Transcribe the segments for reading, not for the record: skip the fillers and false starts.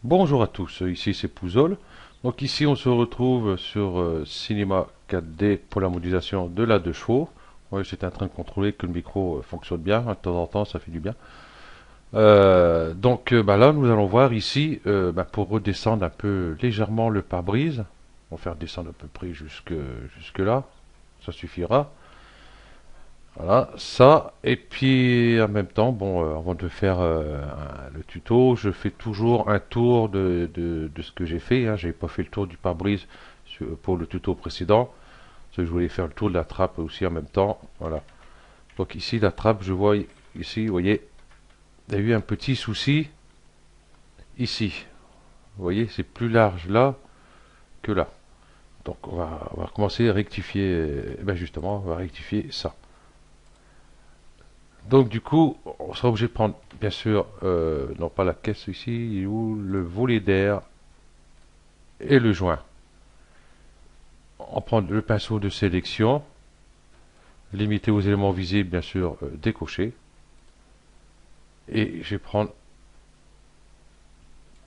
Bonjour à tous, ici c'est Pouzol. Donc ici on se retrouve sur Cinema 4D pour la modélisation de la 2 chevaux. Ouais, j'étais en train de contrôler que le micro fonctionne bien, de temps en temps ça fait du bien. Là nous allons voir ici pour redescendre un peu légèrement le pare-brise. On va faire descendre à peu près jusque là, ça suffira. Voilà, ça, et puis en même temps, avant de faire le tuto, je fais toujours un tour de ce que j'ai fait. Hein. J'ai pas fait le tour du pare-brise pour le tuto précédent, parce que je voulais faire le tour de la trappe aussi en même temps. Voilà. Donc ici, la trappe, je vois ici, vous voyez, il y a eu un petit souci ici. Vous voyez, c'est plus large là que là. Donc on va commencer à rectifier, justement, on va rectifier ça. Donc du coup, on sera obligé de prendre, bien sûr, non pas la caisse ici, ou le volet d'air et le joint. On prend le pinceau de sélection, limité aux éléments visibles, bien sûr, décoché. Et je vais prendre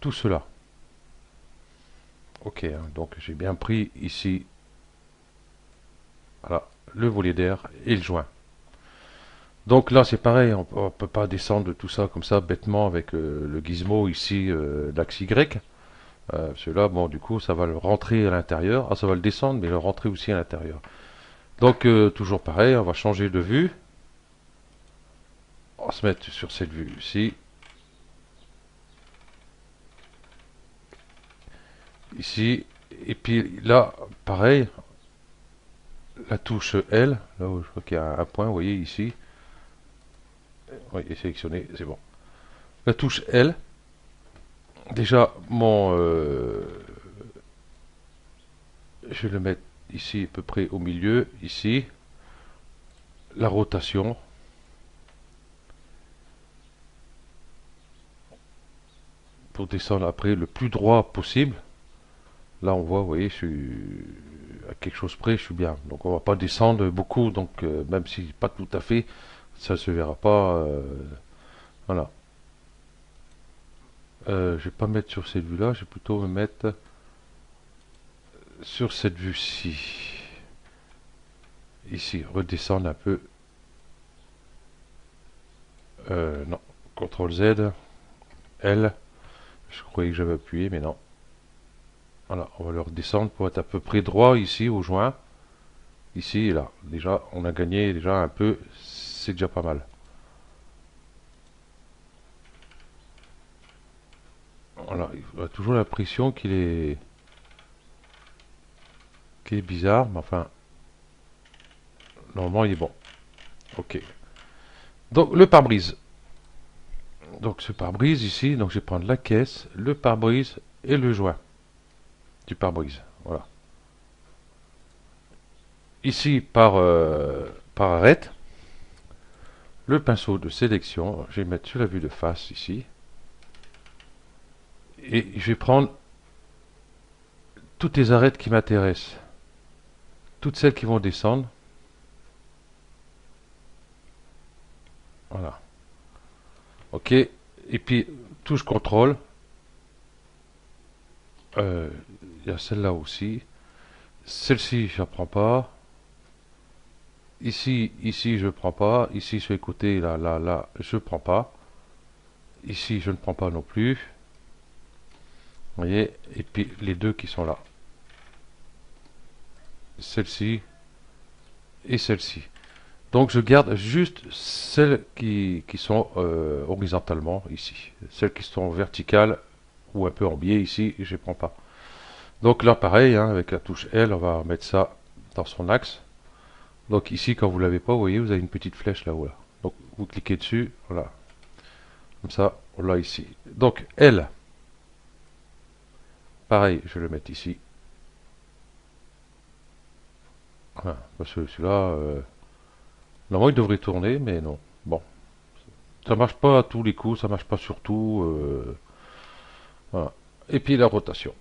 tout cela. Ok, hein, donc j'ai bien pris ici, voilà, le volet d'air et le joint. Donc là c'est pareil, on ne peut pas descendre tout ça comme ça bêtement avec le gizmo ici, l'axe Y. Celui-là, bon, du coup, ça va le rentrer à l'intérieur. Ah, ça va le descendre, mais le rentrer aussi à l'intérieur. Donc, toujours pareil, on va changer de vue. On va se mettre sur cette vue-ci. Ici. Et puis là, pareil, la touche L. Là où je vois qu'il y a un point, vous voyez ici. Oui, est sélectionné, c'est bon. La touche L. Déjà, je vais le mettre ici, à peu près au milieu. Ici. La rotation. Pour descendre après le plus droit possible. Là, on voit, vous voyez, je suis à quelque chose près, je suis bien. Donc, on va pas descendre beaucoup. Donc, même si pas tout à fait, ça se verra pas. Voilà. Je vais pas mettre sur cette vue-là. Je vais plutôt me mettre sur cette vue-ci. Ici, redescendre un peu. Non. CTRL Z, L. Je croyais que j'avais appuyé, mais non. Voilà, on va le redescendre pour être à peu près droit ici au joint. Ici et là. Déjà, on a gagné déjà un peu. C'est déjà pas mal. Voilà, on a toujours l'impression qu'il est bizarre, mais enfin, normalement il est bon. Ok. Donc le pare-brise. Donc ce pare-brise ici, donc je vais prendre la caisse, le pare-brise et le joint du pare-brise. Voilà. Ici par arête, le pinceau de sélection, je vais mettre sur la vue de face ici. Et je vais prendre toutes les arêtes qui m'intéressent. Toutes celles qui vont descendre. Voilà. Ok. Et puis touche contrôle. Il y a celle-là aussi. Celle-ci, je ne prends pas. Ici, je ne prends pas. Ici, sur les côtés, là, je ne prends pas. Ici, je ne prends pas non plus. Vous voyez. Et puis, les deux qui sont là. Celle-ci et celle-ci. Donc, je garde juste celles qui sont horizontalement ici. Celles qui sont verticales ou un peu en biais ici, je ne prends pas. Donc là, pareil, hein, avec la touche L, on va mettre ça dans son axe. Donc ici, quand vous ne l'avez pas, vous voyez, vous avez une petite flèche là-haut. Là. Donc vous cliquez dessus, voilà. Comme ça, on l'a ici. Donc L, pareil, je vais le mettre ici. Voilà, parce que celui-là, normalement il devrait tourner, mais non. Bon, ça marche pas à tous les coups, ça marche pas sur tout. Voilà. Et puis la rotation,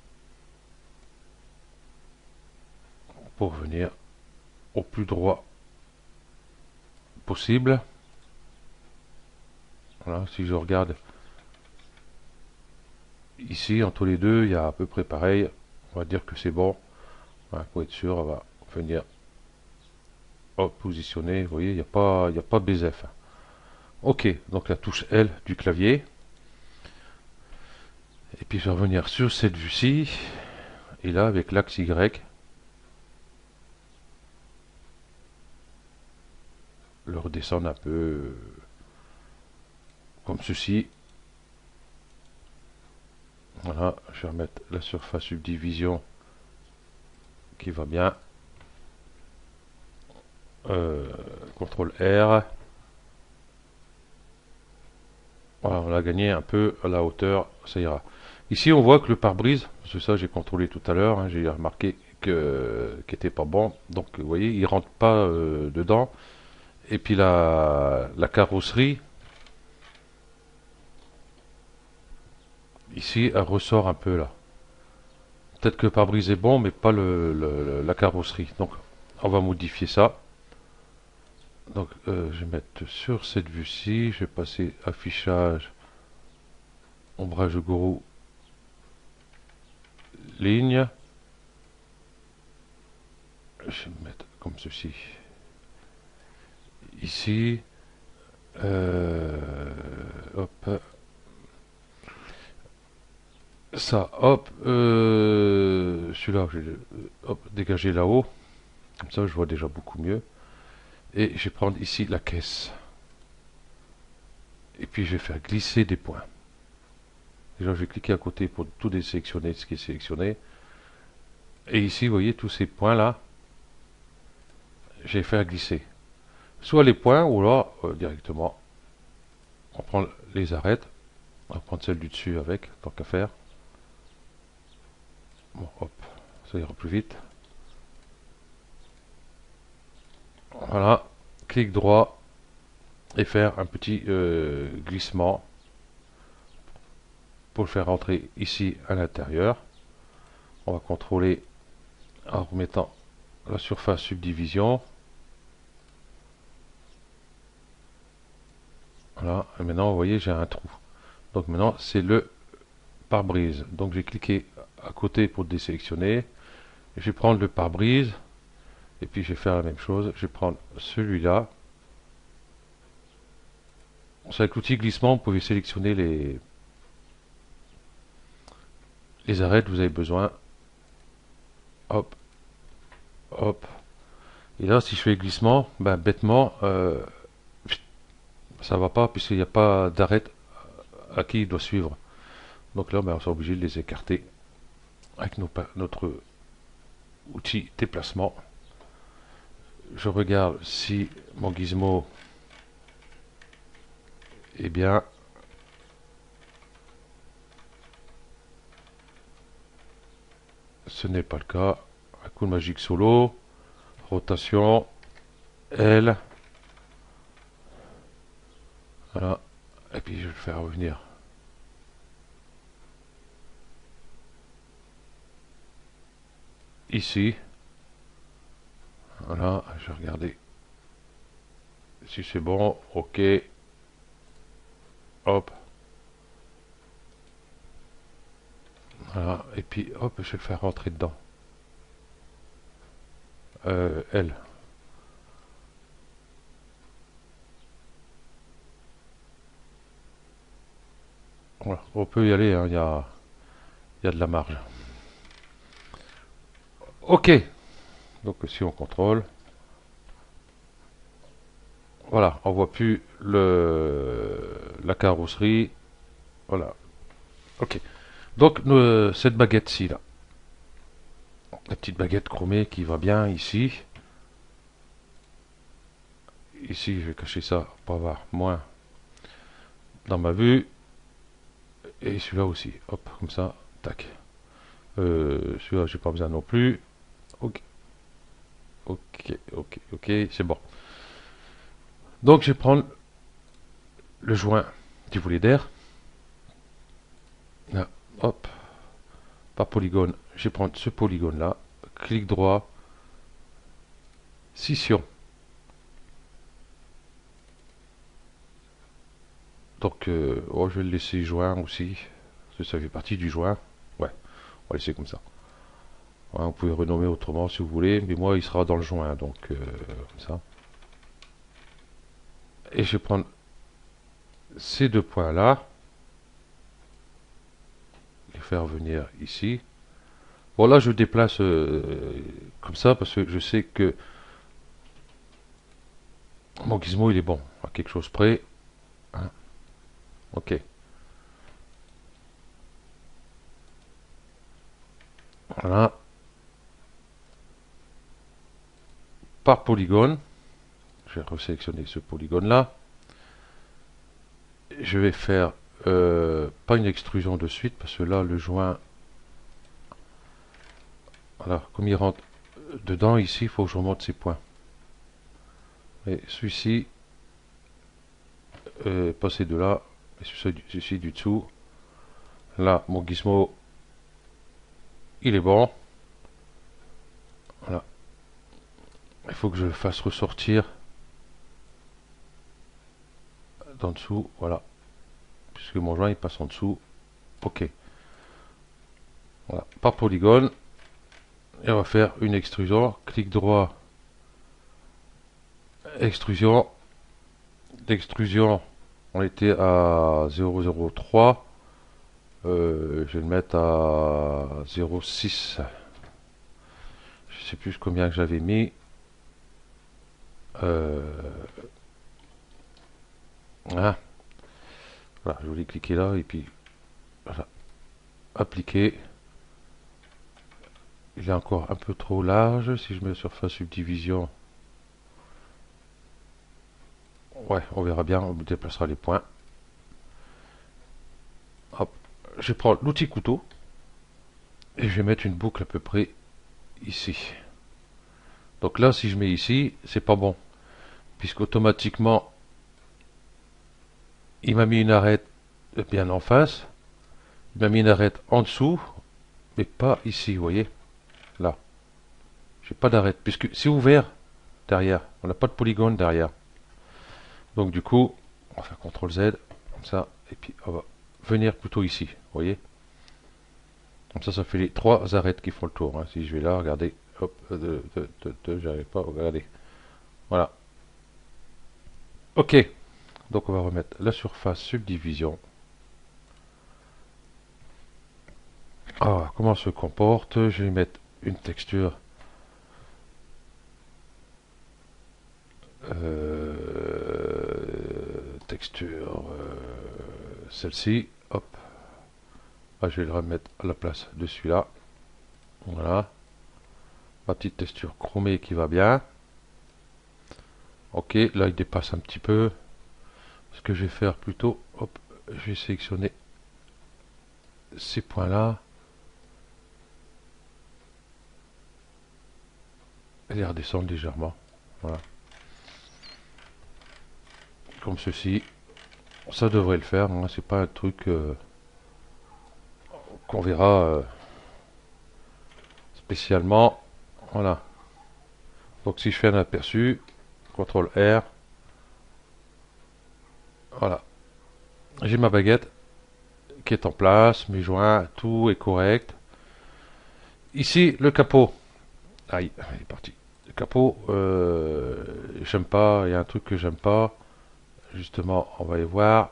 pour venir au plus droit possible. Voilà, si je regarde Ici, entre les deux, il y a à peu près pareil. On va dire que c'est bon. Voilà, pour être sûr, on va venir positionner. Vous voyez, il n'y a pas BZF. Ok, donc la touche L du clavier. Et puis je vais revenir sur cette vue-ci. Et là, avec l'axe Y, le redescendre un peu comme ceci. Voilà, je vais remettre la surface subdivision qui va bien. CTRL R. Voilà, on a gagné un peu à la hauteur, ça ira. Ici, on voit que le pare-brise, parce que ça j'ai contrôlé tout à l'heure, hein, j'ai remarqué que qu'il n'était pas bon. Donc, vous voyez, il rentre pas dedans. Et puis la carrosserie, ici, elle ressort un peu là. Peut-être que le pare-brise est bon, mais pas la carrosserie. Donc, on va modifier ça. Donc, je vais mettre sur cette vue-ci, je vais passer affichage, ombrage gourou, ligne. Je vais mettre comme ceci. Ici, hop, ça, hop, celui-là, je vais hop, dégager là-haut. Comme ça, je vois déjà beaucoup mieux. Et je vais prendre ici la caisse. Et puis, je vais faire glisser des points. Déjà, je vais cliquer à côté pour tout désélectionner ce qui est sélectionné. Et ici, vous voyez, tous ces points-là, je vais faire glisser. Soit les points, ou alors, directement, on prend les arêtes. On va prendre celle du dessus avec, tant qu'à faire. Bon, hop, ça ira plus vite. Voilà, clic droit et faire un petit glissement pour le faire rentrer ici à l'intérieur. On va contrôler en remettant la surface subdivision. Voilà, et maintenant vous voyez j'ai un trou. Donc maintenant c'est le pare-brise. Donc j'ai cliqué à côté pour désélectionner. Je vais prendre le pare-brise et puis je vais faire la même chose. Je vais prendre celui-là. Avec l'outil glissement, vous pouvez sélectionner les arêtes que vous avez besoin. Hop, hop. Et là, si je fais glissement, ben, bêtement, ça va pas puisqu'il n'y a pas d'arête à qui il doit suivre. Donc là, ben, on sera obligé de les écarter avec notre outil déplacement. Je regarde si mon gizmo est bien. Ce n'est pas le cas. Un coup de magique solo. Rotation. L. Voilà. Et puis je vais le faire revenir. Ici. Voilà. Je vais regarder si c'est bon. Ok. Hop. Voilà. Et puis hop, je vais le faire rentrer dedans. L. Voilà. On peut y aller, hein, il y a de la marge. Ok. Donc si on contrôle, voilà, on voit plus la carrosserie. Voilà. Ok. Donc cette baguette-ci là, la petite baguette chromée qui va bien ici. Ici, je vais cacher ça pour avoir moins dans ma vue. Et celui-là aussi. Hop, comme ça. Tac. Celui-là, j'ai pas besoin non plus. Ok. Ok, ok, ok, c'est bon. Donc, je vais prendre le joint du volet d'air. Là, hop. Par polygone, je vais prendre ce polygone-là. Clic droit. Scission. Donc, oh, je vais le laisser joint aussi. Ça fait partie du joint. Ouais, on va laisser comme ça. Ouais, vous pouvez renommer autrement si vous voulez, mais moi il sera dans le joint, donc comme ça. Et je vais prendre ces deux points là, les faire venir ici. Bon là je déplace comme ça parce que je sais que mon gizmo il est bon, à quelque chose près. Hein. Ok. Voilà. Par polygone, je vais resélectionner ce polygone là. Je vais faire pas une extrusion de suite parce que là le joint, voilà, comme il rentre dedans ici, il faut que je remonte ces points. Et celui-ci, passer de là, et celui du dessous. Là, mon gizmo, il est bon. Voilà. Il faut que je le fasse ressortir d'en dessous. Voilà. Puisque mon joint il passe en dessous. Ok. Voilà. Par polygone. Et on va faire une extrusion. Clic droit. Extrusion. D'extrusion, on était à 0,03. Je vais le mettre à 0,6. Je sais plus combien que j'avais mis. Hein, voilà, je voulais cliquer là et puis voilà, appliquer. Il est encore un peu trop large. Si je mets surface subdivision, ouais, on verra bien, on déplacera les points. Hop, je prends l'outil couteau et je vais mettre une boucle à peu près ici. Donc là, si je mets ici, c'est pas bon, puisqu'automatiquement, il m'a mis une arête bien en face, il m'a mis une arête en dessous, mais pas ici, vous voyez, là. J'ai pas d'arête, puisque c'est ouvert derrière, on n'a pas de polygone derrière. Donc du coup, on va faire CTRL Z, comme ça, et puis on va venir plutôt ici, vous voyez. Comme ça fait les trois arêtes qui font le tour. Hein. Si je vais là, regardez, hop, j'arrive pas, regardez. Voilà. Ok, donc on va remettre la surface subdivision. Alors, comment se comporte? Je vais mettre une texture. Texture, celle-ci. Hop. Ah, je vais le remettre à la place de celui-là. Voilà. Ma petite texture chromée qui va bien. Ok, là il dépasse un petit peu. Ce que je vais faire plutôt, hop, je vais sélectionner ces points-là. Et les redescendre légèrement. Voilà. Comme ceci. Ça devrait le faire. Hein. C'est pas un truc qu'on verra spécialement. Voilà. Donc si je fais un aperçu, CTRL R. Voilà. J'ai ma baguette qui est en place, mes joints, tout est correct. Ici, le capot. Aïe, il est parti. Le capot, j'aime pas, il y a un truc que j'aime pas. Justement, on va y voir.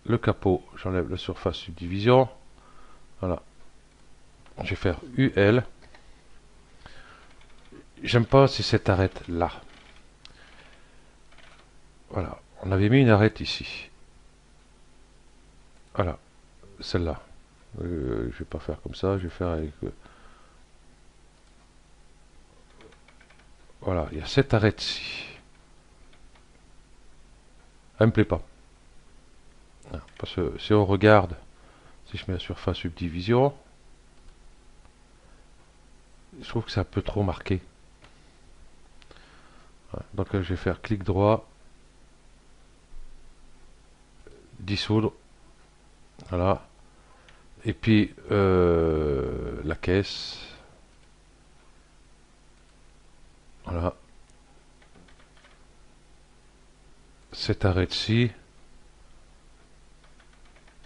Le capot, j'enlève la surface subdivision. Voilà. Je vais faire UL. J'aime pas si cette arête là. Voilà. On avait mis une arête ici. Voilà. Celle-là. Je vais pas faire comme ça. Je vais faire avec... voilà. Il y a cette arête-ci. Elle me plaît pas. Parce que si on regarde, si je mets la surface subdivision, je trouve que c'est un peu trop marqué. Voilà. Donc là, je vais faire clic droit, dissoudre. Voilà. Et puis la caisse. Voilà. Cette arête-ci.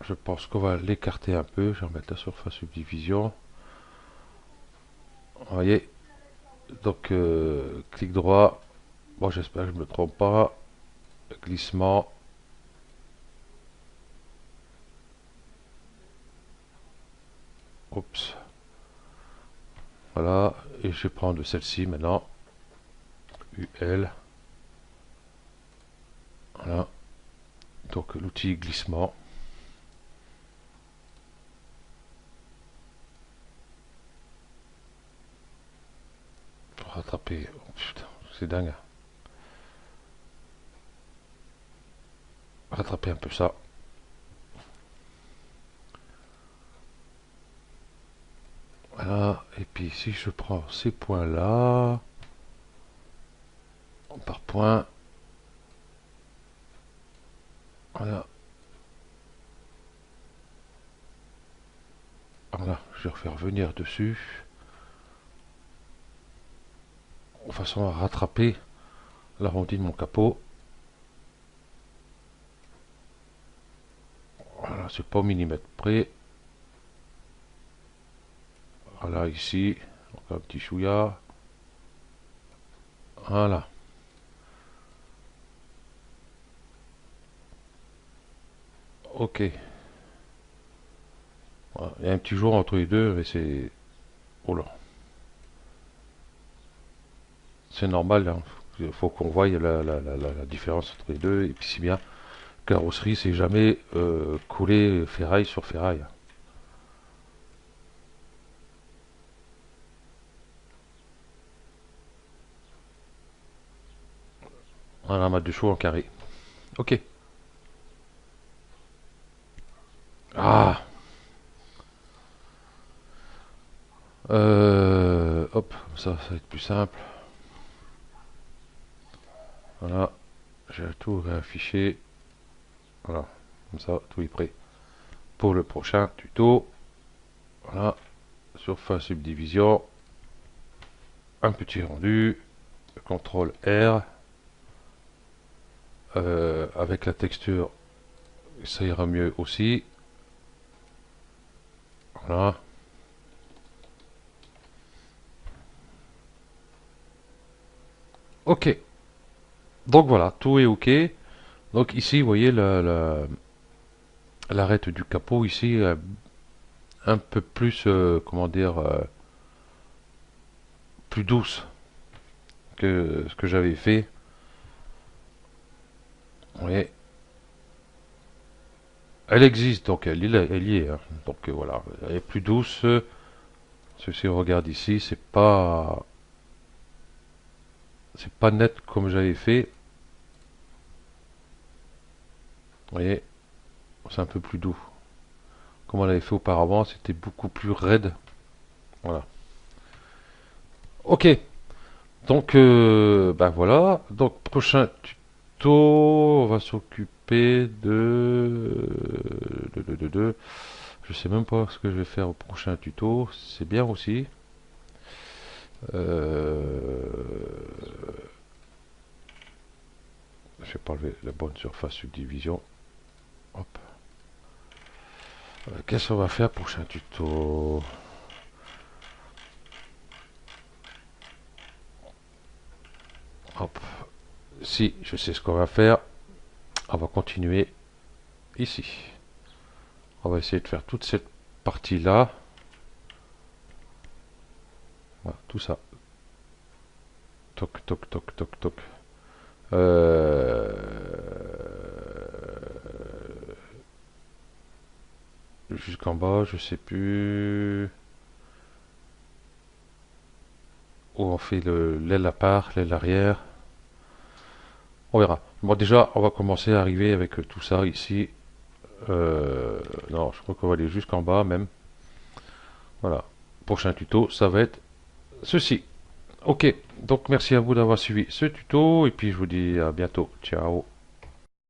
Je pense qu'on va l'écarter un peu. Je vais remettre la surface subdivision. Vous voyez, donc clic droit. Bon, j'espère que je ne me trompe pas. Glissement. Oups. Voilà. Et je vais prendre celle-ci maintenant. UL. Voilà. Donc l'outil glissement. Pour rattraper. Oh, putain, c'est dingue. Rattraper un peu ça. Voilà. Et puis si je prends ces points-là, par point, voilà. Voilà, je vais refaire venir dessus. De façon à rattraper l'arrondi de mon capot. Voilà, c'est pas au millimètre près. Voilà, ici, encore un petit chouïa. Voilà. Ok. Voilà. Il y a un petit jour entre les deux, mais c'est... Oh là. C'est normal, hein. Il faut qu'on voie la différence entre les deux. Et puis c'est bien, carrosserie, c'est jamais coller ferraille sur ferraille. Voilà, un mat de chaud en carré. Ok. Ah. Hop, ça va être plus simple. Voilà, j'ai tout réaffiché. Voilà, comme ça, tout est prêt pour le prochain tuto. Voilà, surface subdivision, un petit rendu, CTRL R, avec la texture, ça ira mieux aussi. Voilà. Ok, donc voilà, tout est ok. Donc ici, vous voyez l'arête du capot ici, un peu plus, comment dire, plus douce que ce que j'avais fait. Vous voyez, elle existe, donc elle y est, hein. Donc voilà, elle est plus douce. Si on regarde ici, c'est pas net comme j'avais fait. Vous voyez, c'est un peu plus doux. Comme on l'avait fait auparavant, c'était beaucoup plus raide. Voilà. Ok. Donc, ben voilà. Donc, prochain tuto, on va s'occuper de. Je sais même pas ce que je vais faire au prochain tuto. C'est bien aussi. Je vais pas enlever la bonne surface subdivision. Hop. Qu'est-ce qu'on va faire prochain tuto? Hop. Si, je sais ce qu'on va faire. On va continuer ici. On va essayer de faire toute cette partie-là. Voilà, tout ça. Toc, toc, toc, toc, toc. Jusqu'en bas, je sais plus où on fait l'aile à part, l'aile arrière. On verra. Bon, déjà, on va commencer à arriver avec tout ça ici. Non, je crois qu'on va aller jusqu'en bas même. Voilà. Prochain tuto, ça va être ceci. Ok, donc merci à vous d'avoir suivi ce tuto et puis je vous dis à bientôt. Ciao.